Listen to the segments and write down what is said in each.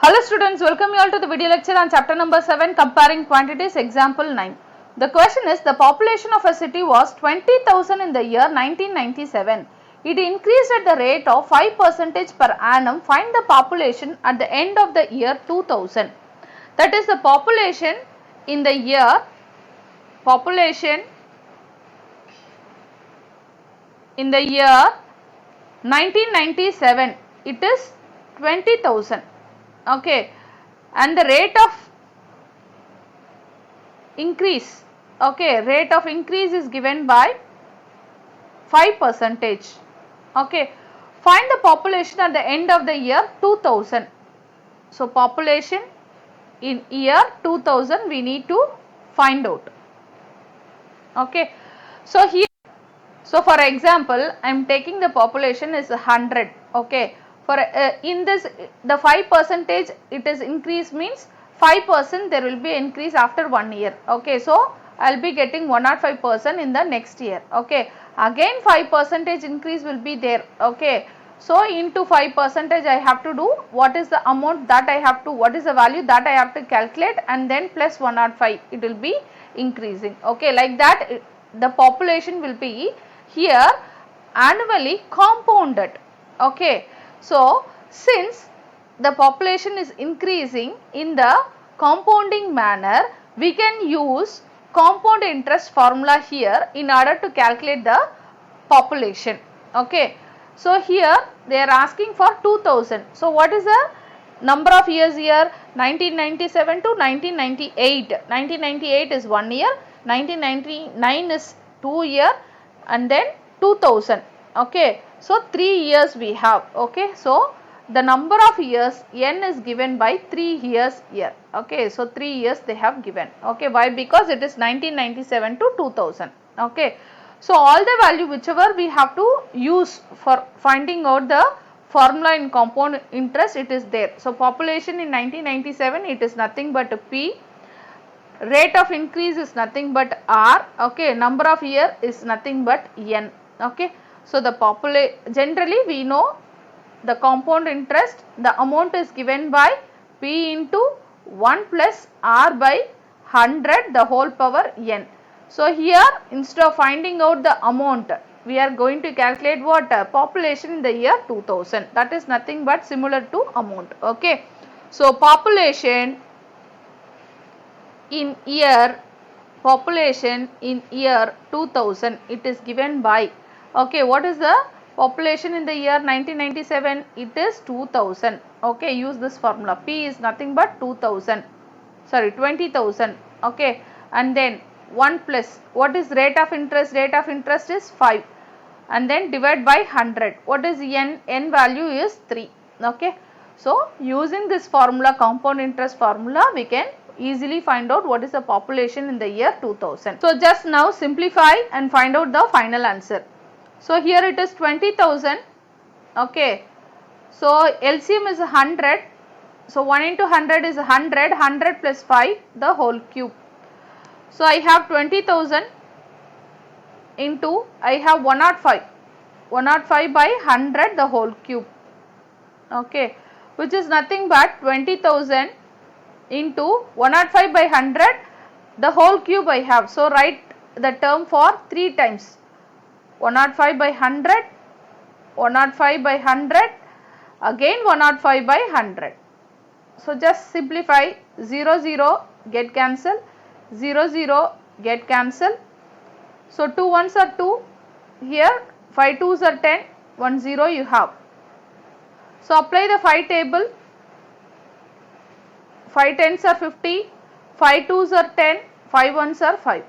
Hello students, welcome you all to the video lecture on chapter number 7, comparing quantities, example 9. The question is, the population of a city was 20,000 in the year 1997. It increased at the rate of 5% per annum. Find the population at the end of the year 2000. That is the population in the year 1997. It is 20,000. Okay, and the rate of increase, rate of increase is given by 5%. Okay, find the population at the end of the year 2000. So population in year 2000 we need to find out. Okay, so here, so for example, I am taking the population is 100. Okay, for in this the 5% it is increase means 5% there will be increase after 1 year. Okay, so I will be getting 105% in the next year. Okay, again 5% increase will be there. Okay, so into 5% I have to do what is the amount that I have to, what is the value that I have to calculate, and then plus 105 it will be increasing. Okay, like that the population will be here annually compounded. Okay, so since the population is increasing in the compounding manner, we can use compound interest formula here in order to calculate the population. Okay, so here they are asking for 2000. So what is the number of years here? 1997 to 1998. 1998 is 1 year, 1999 is 2 year, and then 2000. Okay, so 3 years we have. Okay, so the number of years n is given by 3 years here. Okay, so 3 years they have given. Okay, why? Because it is 1997 to 2000. Okay, so all the value whichever we have to use for finding out the formula in compound interest, it is there. So population in 1997, it is nothing but P. Rate of increase is nothing but R. Okay, number of year is nothing but N. Okay, so the generally we know the compound interest, the amount is given by P into 1 plus R by 100 the whole power N. So here instead of finding out the amount, we are going to calculate what? Population in the year 2000. That is nothing but similar to amount. Okay, so population in year 2000, it is given by, okay, what is the population in the year 1997? It is 2000. Okay, use this formula. P is nothing but 2000, sorry 20,000. Okay, and then 1 plus, what is rate of interest? Rate of interest is 5, and then divide by 100. What is N? N value is 3. Okay, so using this formula, compound interest formula, we can easily find out what is the population in the year 2000. So just now simplify and find out the final answer. So here it is 20,000. Okay, so LCM is 100. So 1 into 100 is 100. 100 plus 5 the whole cube. So I have 20,000 into, I have 105. 105 by 100 the whole cube. Okay, which is nothing but 20,000 into 105 by 100 the whole cube I have. So write the term for 3 times. 105 by 100, 105 by 100, again 105 by 100. So just simplify. 0 0 get cancel, 0 0 get cancel. So 2 ones are 2 here, 5 2s are 10, 1 0 you have. So apply the 5 table. 5 10s are 50, 5 2s are 10, 5 1s are 5.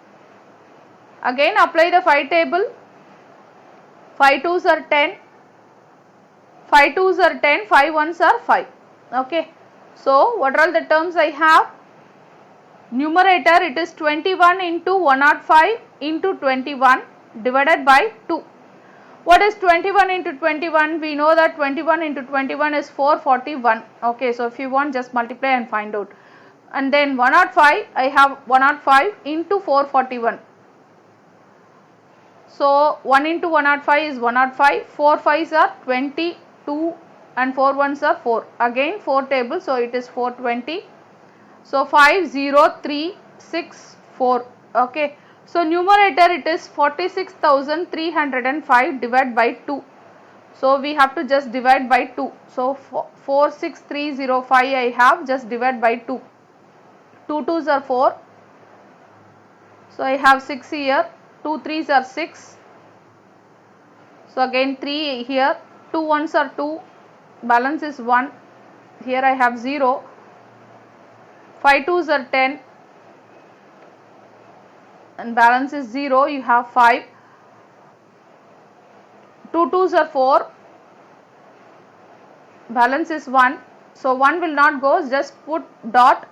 Again apply the 5 table. 5 2s are 10, 5 2s are 10, 5 1s are 5. Okay, so what are all the terms I have? Numerator, it is 21 into 105 into 21 divided by 2. What is 21 into 21? We know that 21 into 21 is 441. Okay, so if you want, just multiply and find out. And then 105, I have 105 into 441. So 1 into 105 is 105. 4 5s are 22 and 4 ones are 4. Again 4 tables, so it is 420. So 5, 0, 3, 6, 4. Okay. So numerator it is 46,305 divided by 2. So we have to just divide by 2. So 46305 I have, just divide by 2. 2 twos are 4. So I have 6 here. 2 threes are 6. So again 3 here. 2 ones are 2. Balance is 1. Here I have 0. 5 twos are 10. And balance is 0. You have 5. 2 twos are 4. Balance is 1. So 1 will not go. Just put dot.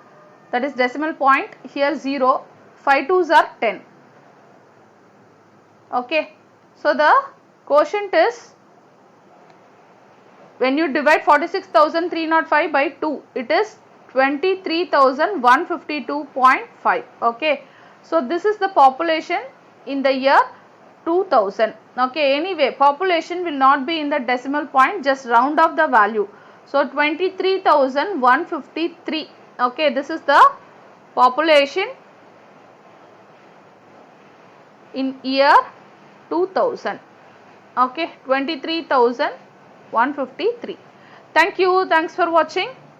That is decimal point. Here 0. 5 twos are 10. Okay. So the quotient is, when you divide 46,305 by 2, it is 23,152.5. Okay. So this is the population in the year 2000. Okay. Anyway, population will not be in the decimal point, just round off the value. So 23,153. Okay. This is the population in year 2000. Okay. 23,153. Thank you. Thanks for watching.